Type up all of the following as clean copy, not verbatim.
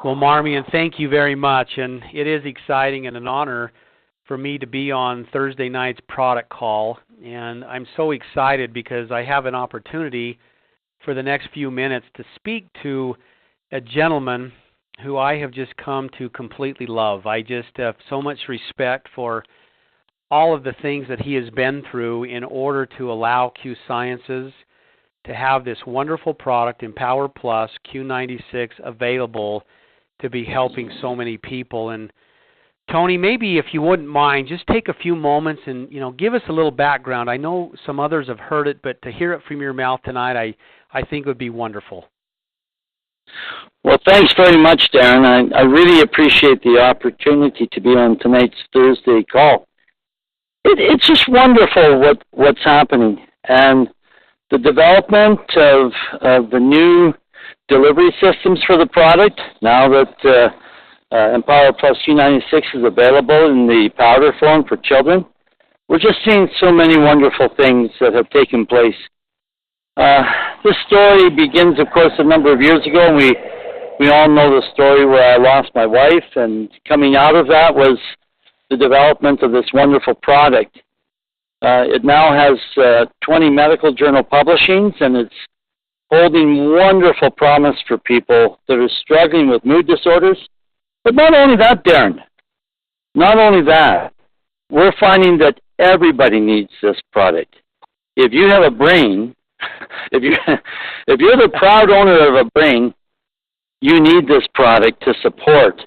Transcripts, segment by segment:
Well, Marmion, thank you very much, and it is exciting and an honor for me to be on Thursday night's product call, and I'm so excited because I have an opportunity for the next few minutes to speak to a gentleman who I have just come to completely love. I just have so much respect for all of the things that he has been through in order to allow Q Sciences to have this wonderful product, Empower Plus Q96, available to be helping so many people. And Tony, maybe if you wouldn't mind, just take a few moments and give us a little background. I know some others have heard it, but to hear it from your mouth tonight, I think would be wonderful. Well, thanks very much, Daren. I really appreciate the opportunity to be on tonight's Thursday call. It's just wonderful what's happening, and the development of the new delivery systems for the product. Now that Empower Plus Q96 is available in the powder form for children, we're just seeing so many wonderful things that have taken place. This story begins, of course, a number of years ago, and we all know the story where I lost my wife, and coming out of that was the development of this wonderful product. It now has 20 medical journal publishings, and it's holding wonderful promise for people that are struggling with mood disorders. But not only that, Daren, not only that, we're finding that everybody needs this product. If you have a brain, if you're the proud owner of a brain, you need this product to support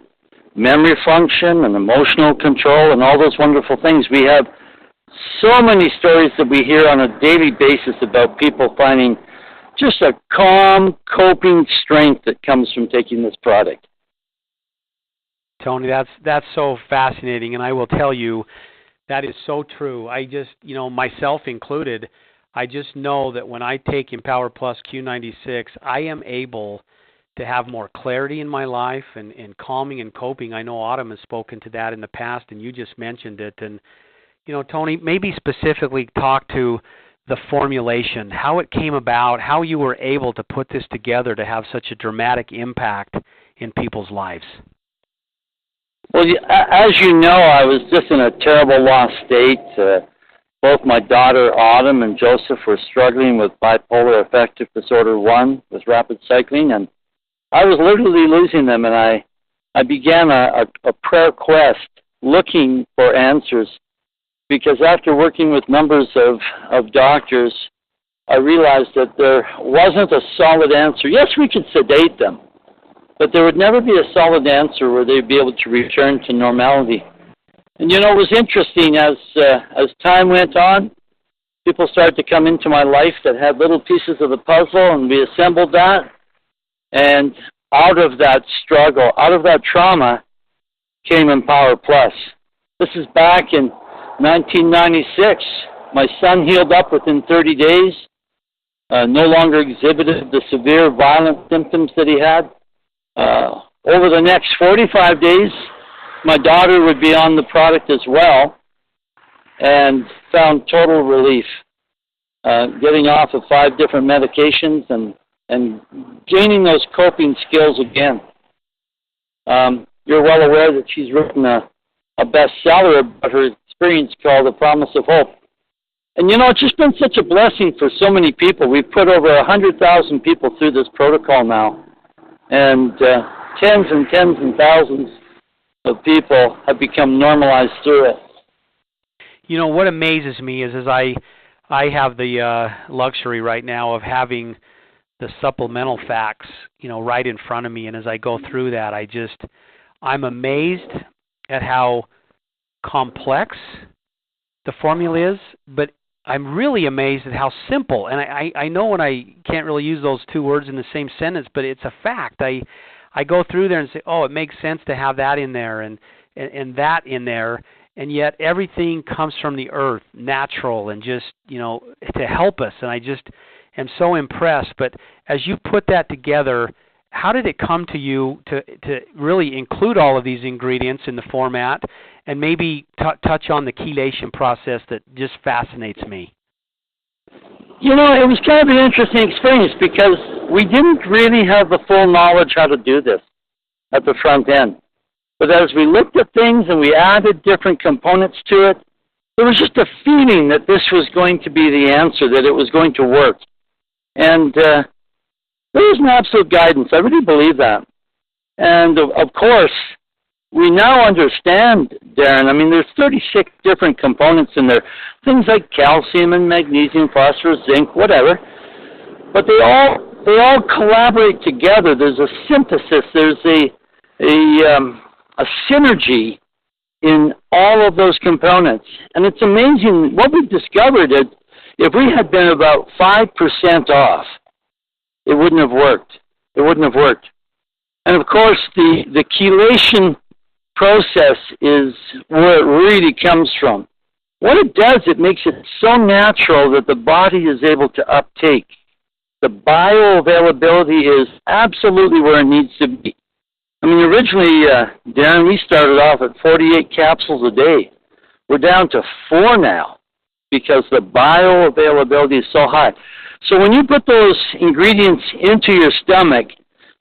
memory function and emotional control and all those wonderful things. We have so many stories that we hear on a daily basis about people finding just a calm, coping strength that comes from taking this product. Tony, that's so fascinating, and I will tell you that is so true. I just, myself included, I just know that when I take Empower Plus Q96, I am able to have more clarity in my life and calming and coping. I know Autumn has spoken to that in the past, and you just mentioned it. And, Tony, maybe specifically talk to the formulation, how it came about, how you were able to put this together to have such a dramatic impact in people's lives. Well, as you know, I was just in a terrible lost state. Both my daughter, Autumn, and Joseph were struggling with bipolar affective disorder 1 with rapid cycling, and I was literally losing them, and I began a prayer quest looking for answers, because after working with numbers of doctors, I realized that there wasn't a solid answer. Yes, we could sedate them, but there would never be a solid answer where they'd be able to return to normality. And it was interesting as time went on, people started to come into my life that had little pieces of the puzzle, and we assembled that. And out of that struggle, out of that trauma, came Empower Plus. This is back in 1996. My son healed up within 30 days, no longer exhibited the severe violent symptoms that he had. Over the next 45 days, my daughter would be on the product as well and found total relief, getting off of 5 different medications and gaining those coping skills again. You're well aware that she's written a bestseller about her experience called The Promise of Hope. And it's just been such a blessing for so many people. We've put over 100,000 people through this protocol now, and tens and tens and thousands of people have become normalized through it. What amazes me is I have the luxury right now of having the supplemental facts, right in front of me, and as I go through that, I'm amazed at how complex the formula is, but I'm really amazed at how simple, and I know when I can't really use those 2 words in the same sentence, but it's a fact. I go through there and say, oh, it makes sense to have that in there and that in there, and yet everything comes from the earth, natural, and just, to help us, and I just am so impressed. But as you put that together, how did it come to you to really include all of these ingredients in the format, and maybe touch on the chelation process that just fascinates me? It was kind of an interesting experience because we didn't really have the full knowledge how to do this. at the front end. But as we looked at things and we added different components to it, there was just a feeling that this was going to be the answer, that it was going to work. And there was an absolute guidance. I really believe that. And of course, we now understand, Daren, I mean, there's 36 different components in there, things like calcium and magnesium, phosphorus, zinc, whatever. But they all collaborate together. There's a synthesis. There's a synergy in all of those components. And it's amazing. What we've discovered is if we had been about 5% off, it wouldn't have worked. It wouldn't have worked. And of course, the chelation process is where it really comes from. What it does, it makes it so natural that the body is able to uptake. The bioavailability is absolutely where it needs to be. I mean, originally, Daren, we started off at 48 capsules a day. We're down to 4 now because the bioavailability is so high. So when you put those ingredients into your stomach,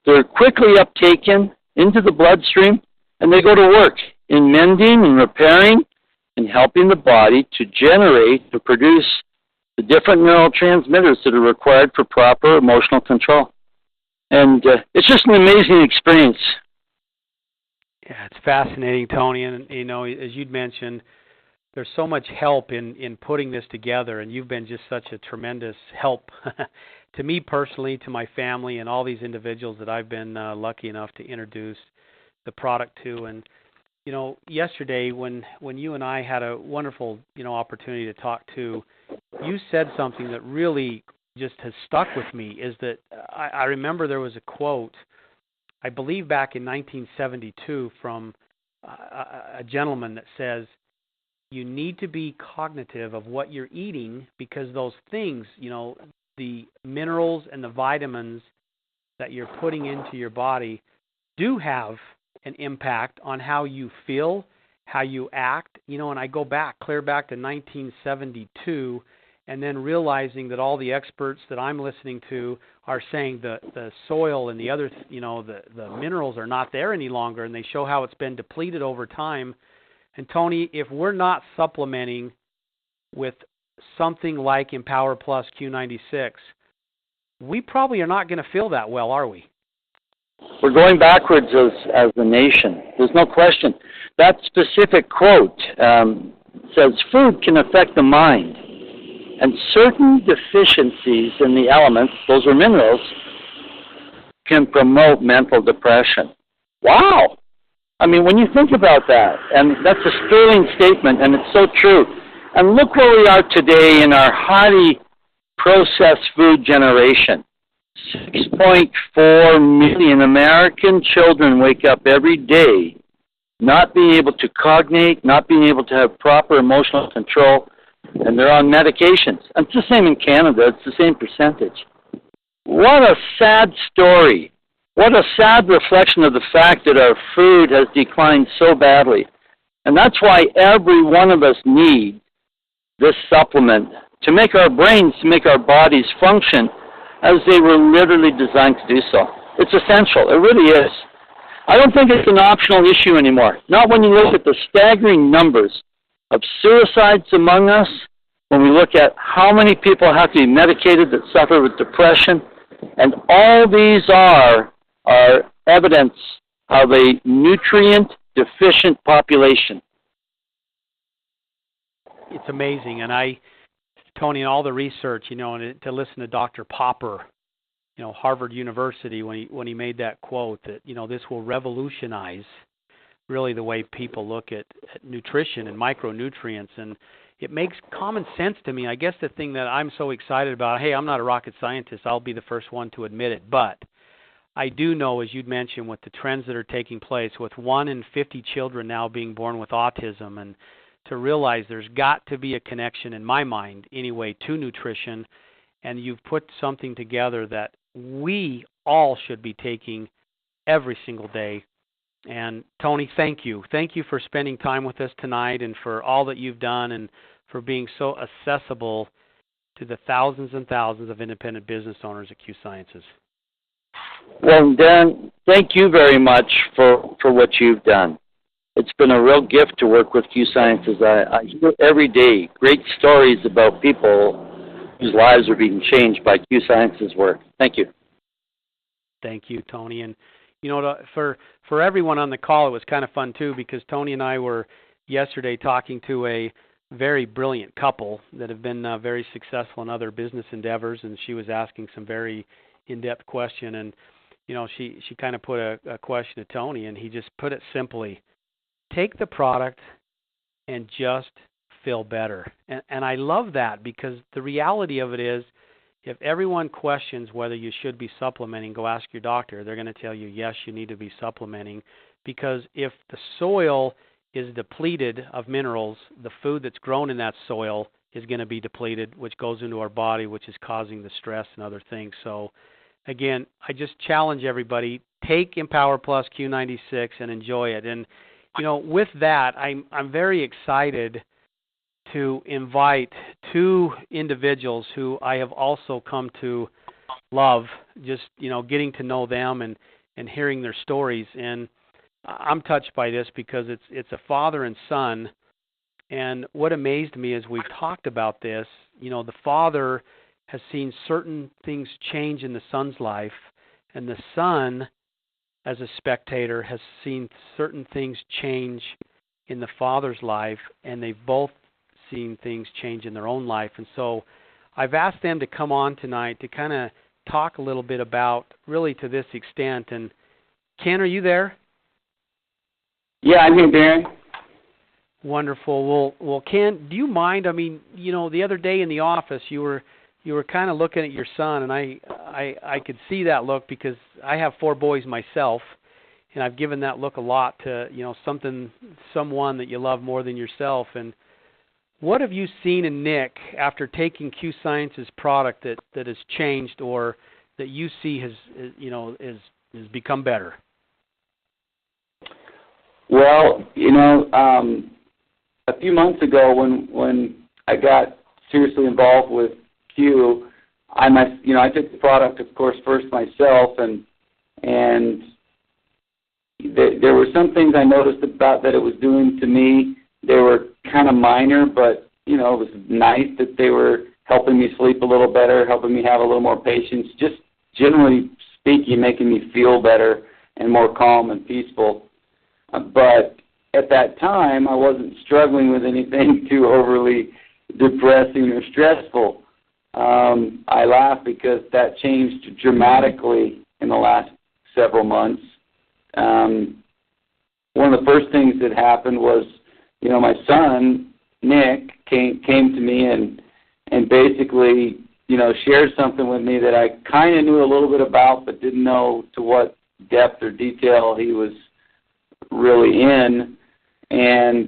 they're quickly uptaken into the bloodstream, and they go to work in mending and repairing and helping the body to generate, to produce the different neurotransmitters that are required for proper emotional control. And it's just an amazing experience. Yeah, it's fascinating, Tony. And, you know, as you'd mentioned, there's so much help in putting this together, and you've been just such a tremendous help to me personally, to my family, and all these individuals that I've been lucky enough to introduce the product to. And, you know, yesterday when you and I had a wonderful, you know, opportunity to talk to, you said something that really just has stuck with me, is that I remember there was a quote, I believe back in 1972, from a gentleman that says, you need to be cognitive of what you're eating because those things, you know, the minerals and the vitamins that you're putting into your body do have an impact on how you feel, how you act. You know, and I go back, clear back to 1972, and then realizing that all the experts that I'm listening to are saying the soil and the other, you know, the minerals are not there any longer, and they show how it's been depleted over time. And Tony, if we're not supplementing with something like Empower Plus Q96, we probably are not going to feel that well, are we? We're going backwards as a nation. There's no question. That specific quote says food can affect the mind, and certain deficiencies in the elements, those are minerals, can promote mental depression. Wow! I mean, when you think about that, and that's a sterling statement, and it's so true. And look where we are today in our highly processed food generation. 6.4 million American children wake up every day not being able to cognate, not being able to have proper emotional control, and they're on medications. And it's the same in Canada. It's the same percentage. What a sad story. What a sad reflection of the fact that our food has declined so badly. And that's why every one of us needs this supplement to make our brains, to make our bodies function as they were literally designed to do so. It's essential. It really is. I don't think it's an optional issue anymore. Not when you look at the staggering numbers of suicides among us, when we look at how many people have to be medicated that suffer with depression, and all these are evidence of a nutrient-deficient population. It's amazing, and Tony, in all the research, you know, and to listen to Dr. Popper, you know, Harvard University, when he made that quote that, you know, this will revolutionize really the way people look at nutrition and micronutrients, and it makes common sense to me. I guess the thing that I'm so excited about, hey, I'm not a rocket scientist, I'll be the first one to admit it, but I do know, as you'd mentioned, with the trends that are taking place, with 1 in 50 children now being born with autism, and to realize there's got to be a connection, in my mind anyway, to nutrition, and you've put something together that we all should be taking every single day. And Tony, thank you. Thank you for spending time with us tonight and for all that you've done and for being so accessible to the thousands and thousands of independent business owners at Q Sciences. Well, Daren, thank you very much for what you've done. It's been a real gift to work with Q Sciences. I hear every day great stories about people whose lives are being changed by Q Sciences work. Thank you. Thank you, Tony. And, for everyone on the call, it was kind of fun, too, because Tony and I were yesterday talking to a very brilliant couple that have been very successful in other business endeavors, and she was asking some very in-depth question. And, she kind of put a question to Tony, and he just put it simply: take the product and just feel better. And I love that, because the reality of it is, if everyone questions whether you should be supplementing, go ask your doctor. They're going to tell you, yes, you need to be supplementing, because if the soil is depleted of minerals, the food that's grown in that soil is going to be depleted, which goes into our body, which is causing the stress and other things. So, again, I just challenge everybody, take Empower Plus Q96 and enjoy it. And, with that, I'm very excited to invite two individuals who I have also come to love, just, getting to know them and hearing their stories. And I'm touched by this because it's a father and son. And what amazed me is we've talked about this, the father has seen certain things change in the son's life, and the son, as a spectator, has seen certain things change in the father's life, and they've both seen things change in their own life. And so I've asked them to come on tonight to kind of talk a little bit about, really to this extent. And Ken, are you there? Yeah, I'm here, Daren. Wonderful. Well, Ken, do you mind? I mean, the other day in the office, you were kind of looking at your son, and I could see that look, because I have 4 boys myself, and I've given that look a lot to someone that you love more than yourself. And what have you seen in Nick after taking Q Science's product that has changed, or that you see has become better? Well, a few months ago when I got seriously involved with Q, I took the product, of course, first myself, and there were some things I noticed about that it was doing to me. They were kind of minor, but, it was nice that they were helping me sleep a little better, helping me have a little more patience, just generally speaking, making me feel better and more calm and peaceful. But at that time, I wasn't struggling with anything too overly depressing or stressful. I laugh because that changed dramatically in the last several months. One of the first things that happened was, my son, Nick, came to me and basically, shared something with me that I kind of knew a little bit about, but didn't know to what depth or detail he was really in. And,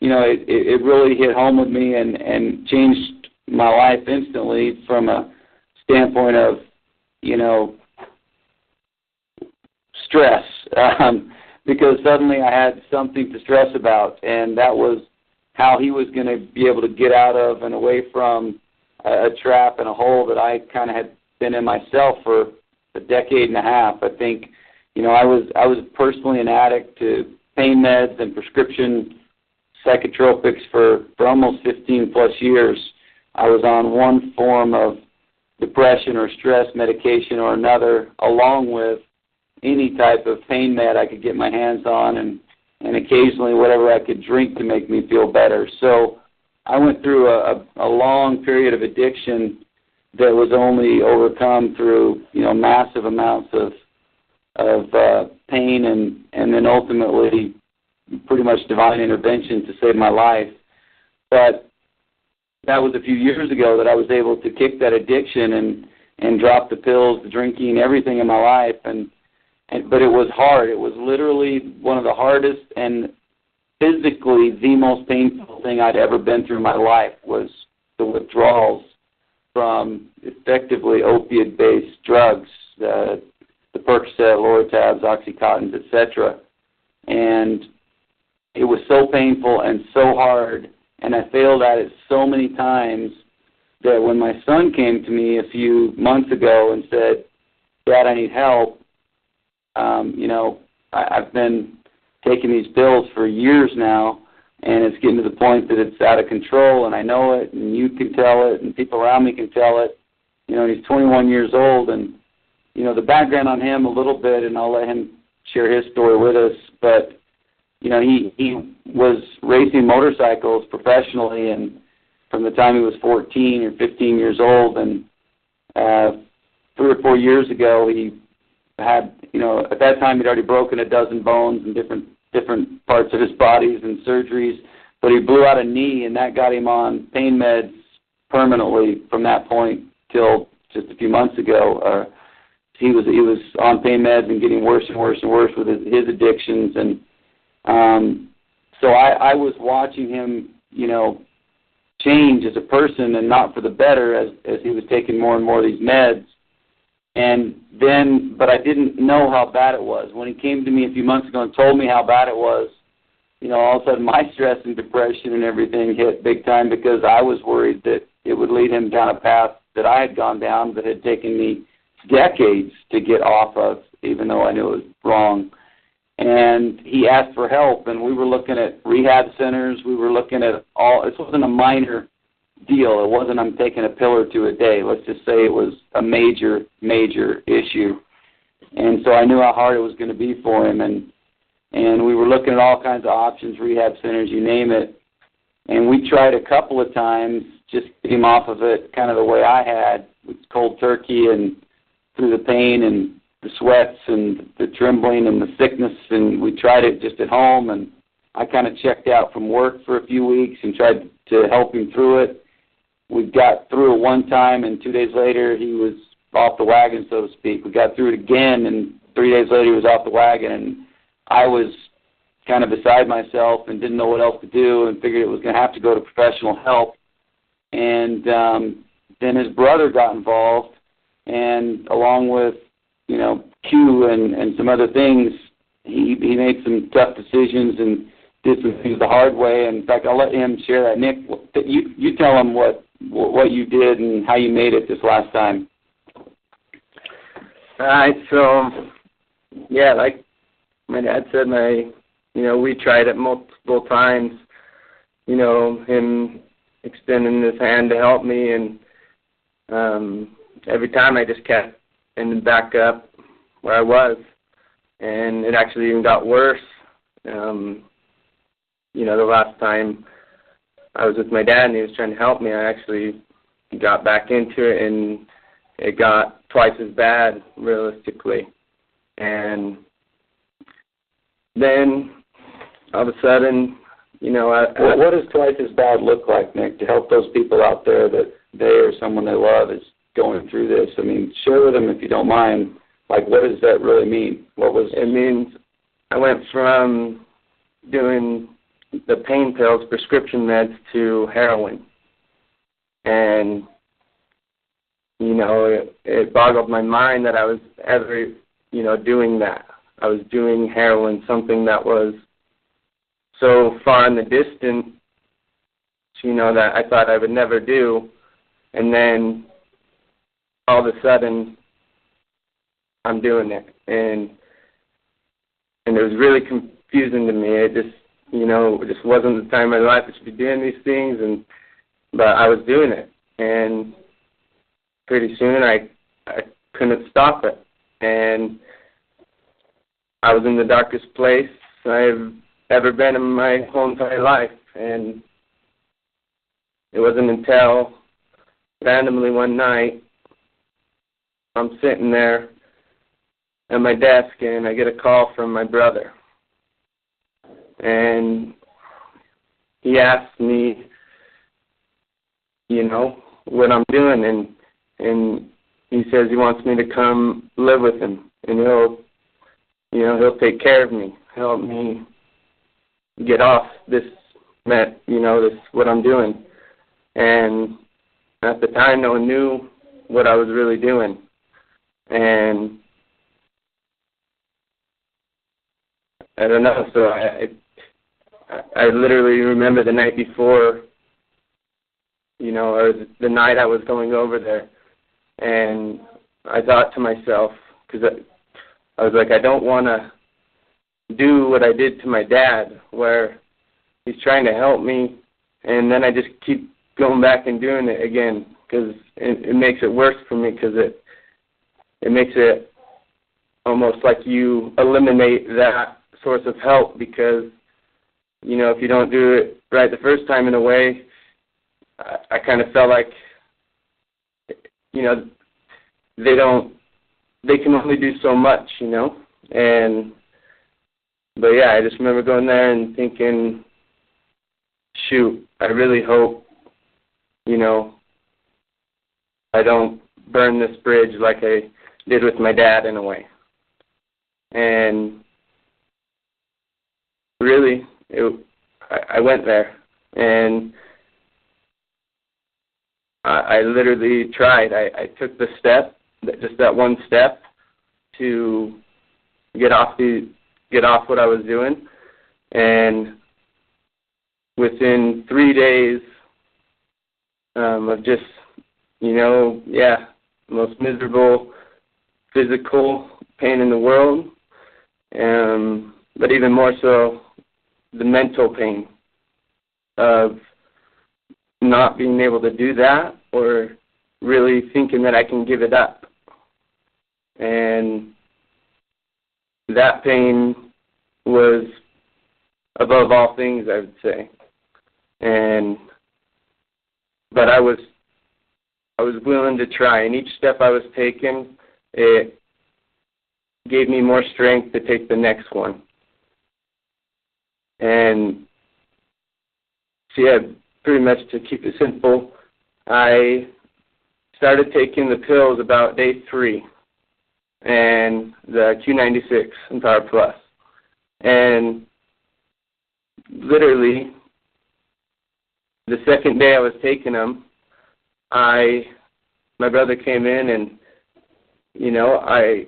it really hit home with me and changed my life instantly from a standpoint of, stress, because suddenly I had something to stress about, and that was how he was going to be able to get out of and away from a trap and a hole that I kind of had been in myself for a decade and a half. I think, I was personally an addict to pain meds and prescription psychotropics for almost 15 plus years. I was on one form of depression or stress medication or another, along with any type of pain med I could get my hands on, and occasionally whatever I could drink to make me feel better. So I went through a long period of addiction that was only overcome through, massive amounts of pain and then ultimately pretty much divine intervention to save my life. But that was a few years ago that I was able to kick that addiction and drop the pills, the drinking, everything in my life. But it was hard. It was literally one of the hardest and physically the most painful thing I'd ever been through in my life was the withdrawals from effectively opiate-based drugs, the Percocet, Lortabs, Oxycontins, etc. And it was so painful and so hard, and I failed at it so many times that when my son came to me a few months ago and said, Dad, I need help. I've been taking these pills for years now, and it's getting to the point that it's out of control, and I know it, and you can tell it, and people around me can tell it. He's 21 years old, and, the background on him a little bit, and I'll let him share his story with us, but, he was racing motorcycles professionally, and from the time he was 14 or 15 years old, and 3 or 4 years ago, he had, at that time he'd already broken a dozen bones in different parts of his bodies and surgeries, but he blew out a knee, and that got him on pain meds permanently from that point till just a few months ago. He was on pain meds and getting worse and worse and worse with his addictions, and so I was watching him, change as a person, and not for the better as he was taking more and more of these meds. But I didn't know how bad it was. When he came to me a few months ago and told me how bad it was, all of a sudden my stress and depression and everything hit big time, because I was worried that it would lead him down a path that I had gone down that had taken me decades to get off of, even though I knew it was wrong. And he asked for help, and we were looking at rehab centers. We were looking at this wasn't a minor deal. It wasn't I'm taking a pill or two a day. Let's just say it was a major, major issue. And so I knew how hard it was going to be for him. And we were looking at all kinds of options, rehab centers, you name it. And we tried a couple of times just to get him off of it kind of the way I had, with cold turkey and through the pain and the sweats and the trembling and the sickness. And we tried it just at home. And I kind of checked out from work for a few weeks and tried to help him through it. We got through it one time, and 2 days later he was off the wagon, so to speak. We got through it again, and 3 days later he was off the wagon, and I was kind of beside myself and didn't know what else to do, and figured it was going to have to go to professional help. And then his brother got involved, and along with, Q and some other things, he made some tough decisions and did some things the hard way. And in fact, I'll let him share that. Nick, you tell him what you did and how you made it this last time. All right, so, yeah, like my dad said, we tried it multiple times, him extending his hand to help me, and every time I just kept ending back up where I was, and it actually even got worse. The last time I was with my dad and he was trying to help me, I actually got back into it, and it got twice as bad, realistically. And then, all of a sudden, what does twice as bad look like, Nick, to help those people out there that they or someone they love is going through this? I mean, share with them if you don't mind. Like, what does that really mean? It means I went from doing the pain pills, prescription meds, to heroin. And, it boggled my mind that I was ever, doing that. I was doing heroin, something that was so far in the distance, that I thought I would never do. And then all of a sudden, I'm doing it. And it was really confusing to me. It just, it just wasn't the time in my life I should be doing these things, but I was doing it. And pretty soon I couldn't stop it. And I was in the darkest place I've ever been in my whole entire life. And it wasn't until randomly one night I'm sitting there at my desk and I get a call from my brother. And he asked me, what I'm doing, and he says he wants me to come live with him, and he'll take care of me, help me get off this, what I'm doing. And at the time, no one knew what I was really doing. And I don't know, so I literally remember the night before, or the night I was going over there, and I thought to myself, because I was like, I don't want to do what I did to my dad, where he's trying to help me, and then I just keep going back and doing it again, because it makes it worse for me, because it makes it almost like you eliminate that source of help, because, you know, if you don't do it right the first time, in a way, I kind of felt like, you know, they can only do so much, you know, but yeah, I just remember going there and thinking, shoot, I really hope, you know, I don't burn this bridge like I did with my dad, in a way. And really, I went there, and I literally tried. I took the step, just that one step, to get off what I was doing, and within 3 days of just, you know, most miserable physical pain in the world, but even more so the mental pain of not being able to do that, or really thinking that I can give it up. And that pain was above all things, I would say. But I was willing to try, and each step I was taking, it gave me more strength to take the next one. And so yeah, pretty much to keep it simple, I started taking the pills about day 3, and the Q96 and Power Plus. And literally, the second day I was taking them, my brother came in, and, you know, I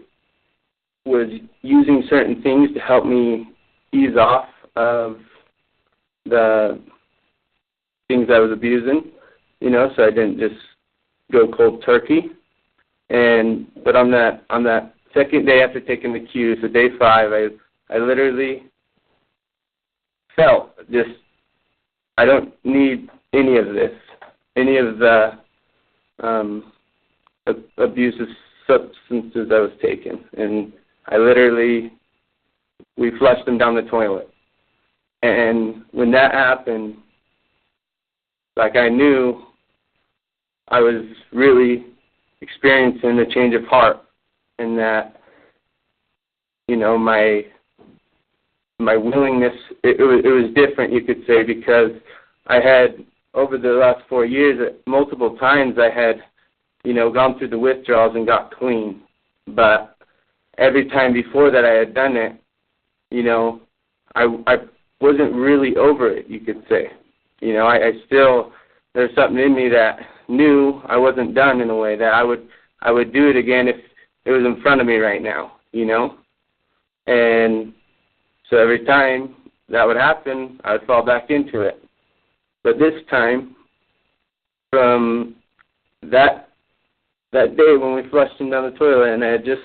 was using certain things to help me ease off of the things I was abusing, you know, so I didn't just go cold turkey. But on that second day after taking the Q, so day 5, I literally felt just, I don't need any of this, any of the abusive substances I was taking. And we flushed them down the toilet. And when that happened, like, I knew I was really experiencing a change of heart, and that, you know, my willingness, it was different, you could say, because I had, over the last 4 years, multiple times I had, you know, gone through the withdrawals and got clean. But every time before that I had done it, you know, I wasn't really over it, you could say. You know, I still, there's something in me that knew I wasn't done, in a way, that I would do it again if it was in front of me right now, you know. And so every time that would happen, I would fall back into it. But this time, from that day when we flushed him down the toilet, and I had just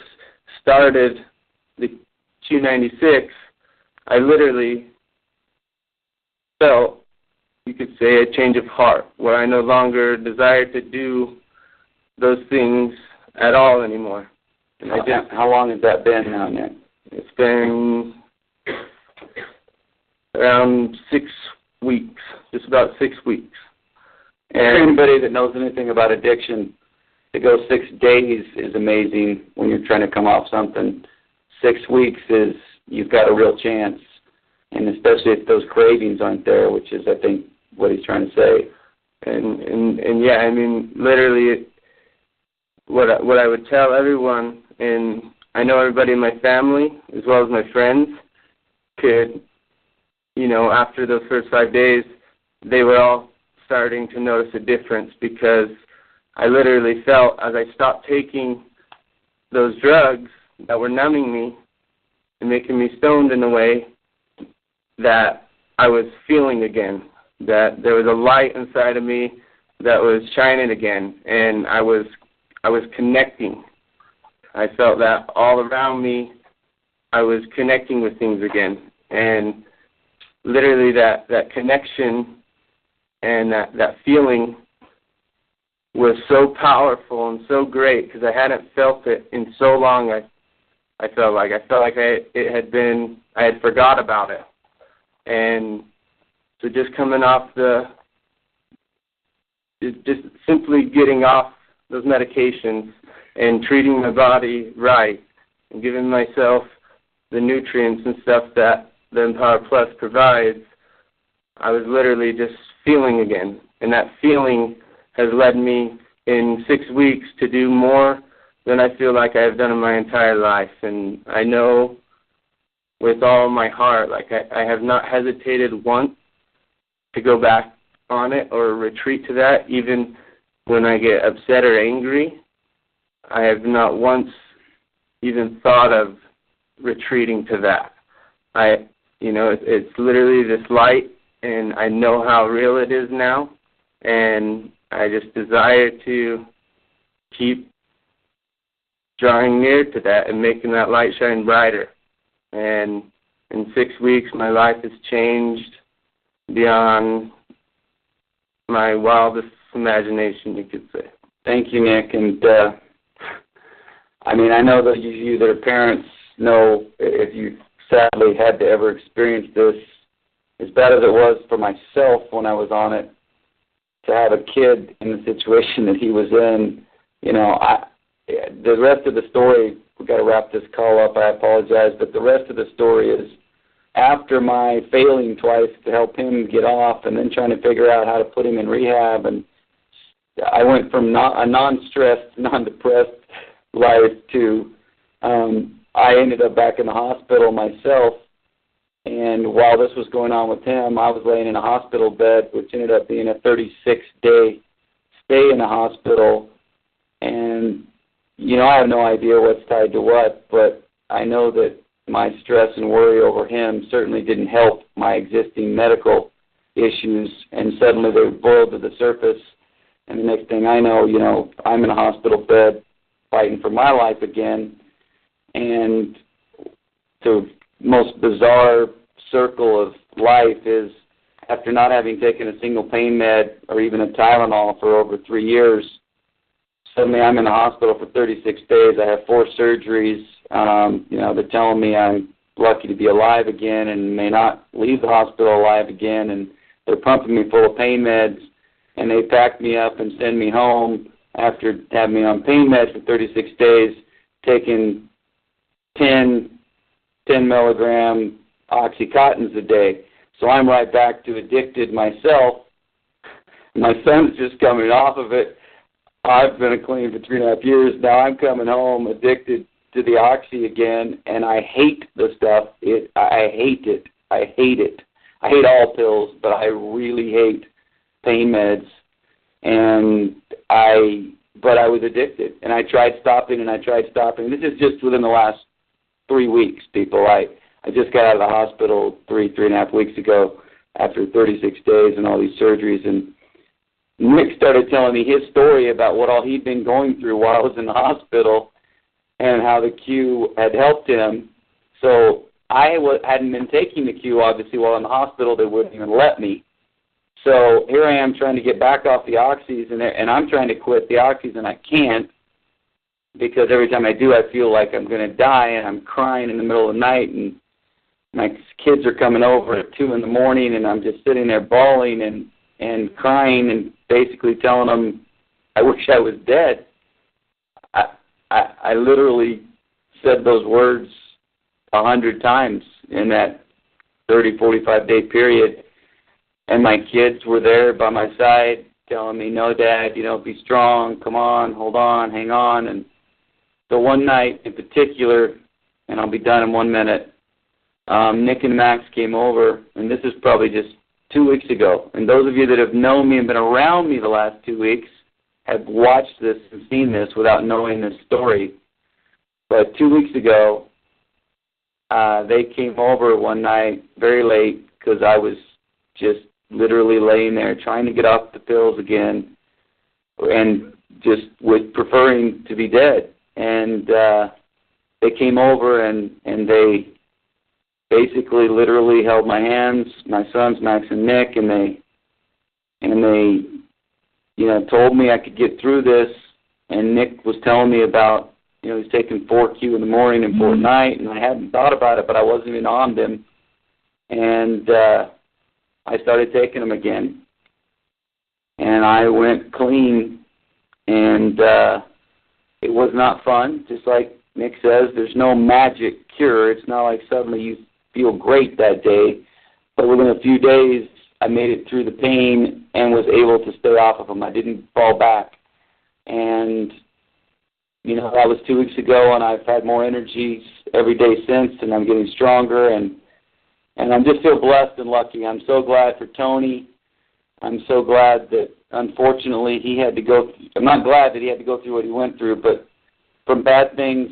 started the Q96, I literally felt, you could say, a change of heart, where I no longer desired to do those things at all anymore. And How long has that been now, Nick? It's been around 6 weeks, just about 6 weeks. And for anybody that knows anything about addiction, to go 6 days is amazing when you're trying to come off something. 6 weeks is, you've got a real chance, and especially if those cravings aren't there, which is, I think, what he's trying to say. And yeah, I mean, literally, what I would tell everyone, and I know everybody in my family, as well as my friends, could, you know, after those first 5 days, they were all starting to notice a difference, because I literally felt, as I stopped taking those drugs that were numbing me and making me stoned in a way, that I was feeling again, that there was a light inside of me that was shining again, and I was connecting. I felt that all around me I was connecting with things again. And literally that connection and that feeling was so powerful and so great because I hadn't felt it in so long. I felt like I had forgot about it. And so just coming off just simply getting off those medications and treating my body right and giving myself the nutrients and stuff that the Empower Plus provides, I was literally just feeling again. And that feeling has led me in 6 weeks to do more than I feel like I have done in my entire life. And I know with all my heart, like I have not hesitated once to go back on it or retreat to that. Even when I get upset or angry, I have not once even thought of retreating to that. It's literally this light, and I know how real it is now, and I just desire to keep drawing near to that and making that light shine brighter. And in 6 weeks, my life has changed beyond my wildest imagination, you could say. Thank you, Nick. And I know that you that are parents know if you sadly had to ever experience this, as bad as it was for myself when I was on it, to have a kid in the situation that he was in, the rest of the story, we've got to wrap this call up, I apologize, but the rest of the story is after my failing twice to help him get off and then trying to figure out how to put him in rehab, and I went from a non-stressed, non-depressed life to I ended up back in the hospital myself, and while this was going on with him, I was laying in a hospital bed, which ended up being a 36-day stay in the hospital, and I have no idea what's tied to what, but I know that my stress and worry over him certainly didn't help my existing medical issues, and suddenly they boiled to the surface, and the next thing I know, I'm in a hospital bed fighting for my life again, and the most bizarre circle of life is after not having taken a single pain med or even a Tylenol for over 3 years, suddenly I'm in the hospital for 36 days. I have 4 surgeries. They're telling me I'm lucky to be alive again and may not leave the hospital alive again, and they're pumping me full of pain meds, and they pack me up and send me home after having me on pain meds for 36 days, taking 10 milligram Oxycontins a day. So I'm right back to addicted myself. My son's just coming off of it. I've been clean for 3.5 years. Now I'm coming home addicted to the Oxy again, and I hate the stuff. I hate it. I hate it. I hate all pills, but I really hate pain meds. But I was addicted, and I tried stopping, and I tried stopping. This is just within the last 3 weeks, people. I just got out of the hospital 3.5 weeks ago after 36 days and all these surgeries, and Nick started telling me his story about what all he'd been going through while I was in the hospital and how the Q had helped him. So I hadn't been taking the Q, obviously, while in the hospital. They wouldn't even let me. So here I am trying to get back off the Oxys, and I'm trying to quit the Oxys, and I can't, because every time I do, I feel like I'm going to die, and I'm crying in the middle of the night, and my kids are coming over at 2 in the morning, and I'm just sitting there bawling and crying and basically telling them I wish I was dead. I literally said those words 100 times in that 30, 45-day period, and my kids were there by my side telling me, no, Dad, be strong, come on, hold on, hang on. And so one night in particular, and I'll be done in 1 minute, Nick and Max came over, and this is probably just 2 weeks ago. And those of you that have known me and been around me the last 2 weeks have watched this and seen this without knowing this story. But 2 weeks ago, they came over one night very late because I was just literally laying there trying to get off the pills again and just preferring to be dead. and they came over and they basically literally held my hands, my sons Max and Nick, and they told me I could get through this. And Nick was telling me about, he's taking 4Q in the morning and 4 at night, and I hadn't thought about it, but I wasn't even on them. And I started taking them again, and I went clean, and it was not fun. Just like Nick says, there's no magic cure. It's not like suddenly you feel great that day, but within a few days, I made it through the pain and was able to stay off of them. I didn't fall back. And, that was 2 weeks ago, and I've had more energy every day since, and I'm getting stronger, and I just feel blessed and lucky. I'm so glad for Tony. I'm so glad that, unfortunately, I'm not glad that he had to go through what he went through, but from bad things,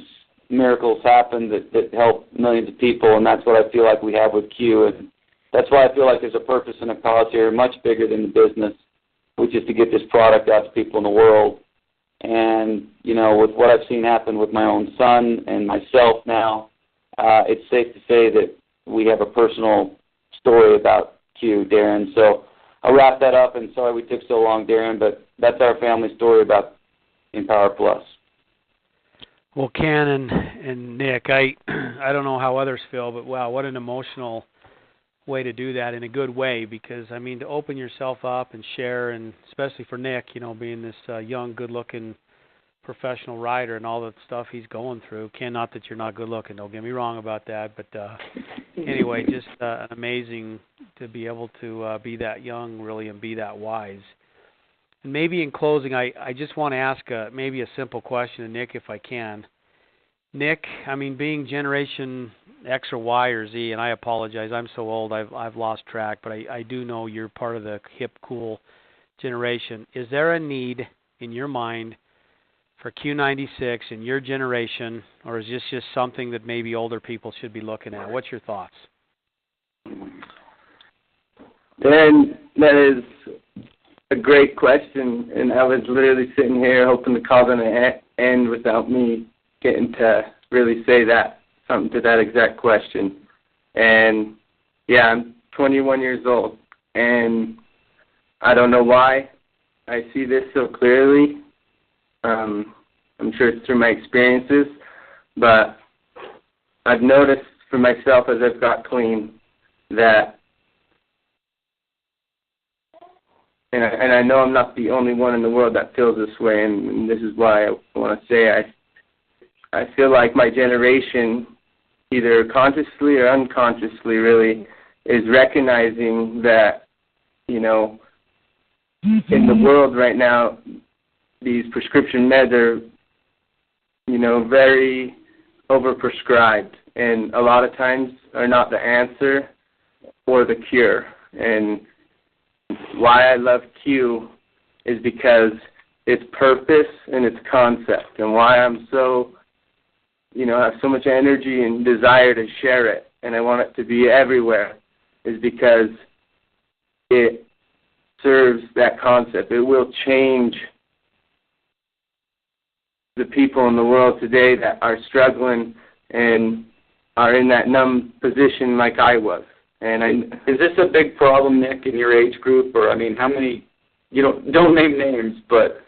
miracles happen that help millions of people, and that's what I feel like we have with Q. And that's why I feel like there's a purpose and a cause here much bigger than the business, which is to get this product out to people in the world. And, with what I've seen happen with my own son and myself now, it's safe to say that we have a personal story about Q, Daren. So I'll wrap that up, and sorry we took so long, Daren, but that's our family story about Empower Plus. Well, Ken and Nick, I don't know how others feel, but wow, what an emotional way to do that in a good way, because, to open yourself up and share, and especially for Nick, being this young, good-looking professional rider and all the stuff he's going through. Ken, not that you're not good-looking, don't get me wrong about that, but anyway, just an amazing to be able to be that young, really, and be that wise. And maybe in closing, I just want to ask maybe a simple question to Nick, if I can. Nick, being Generation X or Y or Z, and I apologize, I'm so old, I've lost track, but I do know you're part of the hip, cool generation. Is there a need in your mind for Q96 in your generation, or is this just something that maybe older people should be looking at? What's your thoughts? And that is a great question, and I was literally sitting here hoping the call was going to end without me getting to really say something to that exact question. And yeah, I'm 21 years old, and I don't know why I see this so clearly. I'm sure it's through my experiences, but I've noticed for myself as I've got clean that, and I know I'm not the only one in the world that feels this way, and this is why I want to say I feel like my generation, either consciously or unconsciously really, is recognizing that, in the world right now, these prescription meds are, very overprescribed, and a lot of times are not the answer or the cure. And why I love Q is because its purpose and its concept, and why I'm so, have so much energy and desire to share it, and I want it to be everywhere, is because it serves that concept. It will change the people in the world today that are struggling and are in that numb position like I was. And is this a big problem, Nick, in your age group? Or, how many, don't name names, but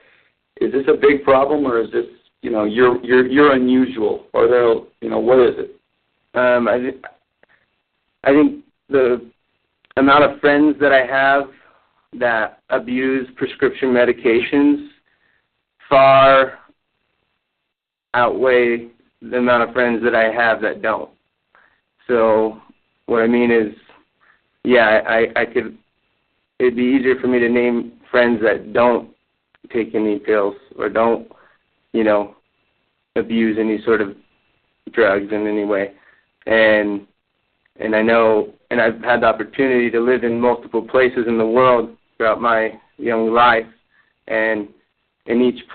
is this a big problem, or is this, you're unusual? Or what is it? I think the amount of friends that I have that abuse prescription medications far outweigh the amount of friends that I have that don't. So what I mean is, it'd be easier for me to name friends that don't take any pills or don't, abuse any sort of drugs in any way. And I know, and I've had the opportunity to live in multiple places in the world throughout my young life, and in each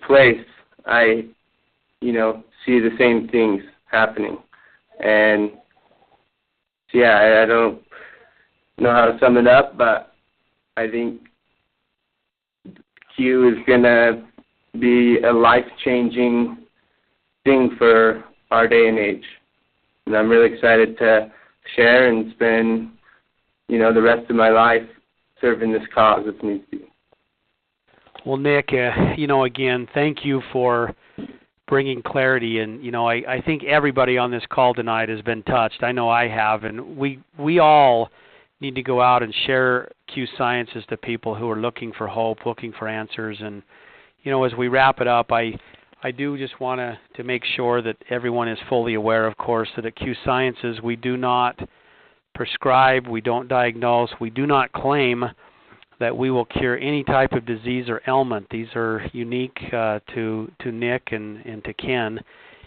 place I, see the same things happening. And I don't know how to sum it up, but I think Q is going to be a life-changing thing for our day and age. And I'm really excited to share and spend, the rest of my life serving this cause if needs be. Well, Nick, again, thank you for bringing clarity. And, I think everybody on this call tonight has been touched. I know I have. And we all need to go out and share Q Sciences to people who are looking for hope, looking for answers. And, as we wrap it up, I do just want to make sure that everyone is fully aware, of course, that at Q Sciences we do not prescribe, we don't diagnose, we do not claim that we will cure any type of disease or ailment. These are unique to Nick and to Ken,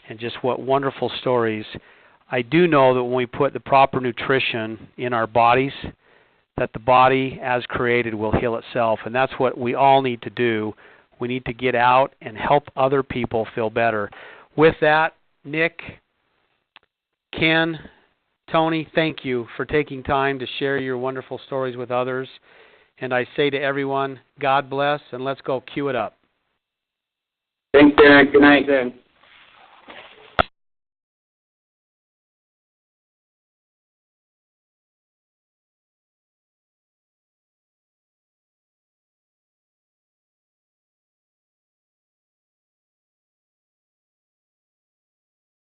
and just what wonderful stories. I do know that when we put the proper nutrition in our bodies, that the body as created will heal itself, and that's what we all need to do. We need to get out and help other people feel better. With that, Nick, Ken, Tony, thank you for taking time to share your wonderful stories with others. And I say to everyone, God bless, and let's go Q it up. Thanks, Darren. Good night.